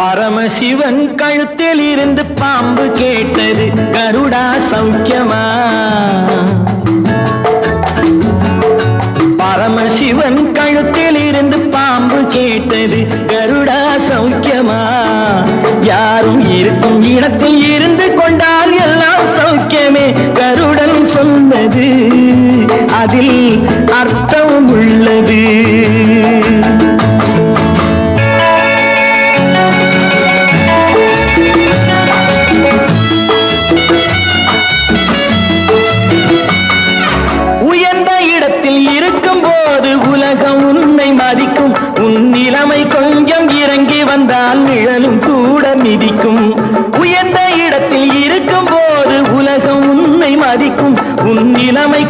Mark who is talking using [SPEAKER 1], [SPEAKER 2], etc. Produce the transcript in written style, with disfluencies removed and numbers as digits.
[SPEAKER 1] பரமசிவன் கழுத்தில் இருந்து பாம்பு கேட்டது, கருடா சௌக்கியமா? பரமசிவன் கழுத்தில் இருந்து பாம்பு கேட்டது, கருடா சௌக்கியமா? யாரும் இருக்கும் இடத்தில் இருந்து கொண்டால் எல்லாம் சௌக்கியமே, கருடன் சொன்னது அதில் அர்த்தம் உள்ளது. உலகம் உன்னை மதிக்கும், உன் நிலைமை கொஞ்சம் இறங்கி வந்தால் நிழலும் கூட மிதிக்கும். உயர்ந்த இடத்தில் இருக்கும் போது உலகம் உன்னை மதிக்கும், உன் நிலைமை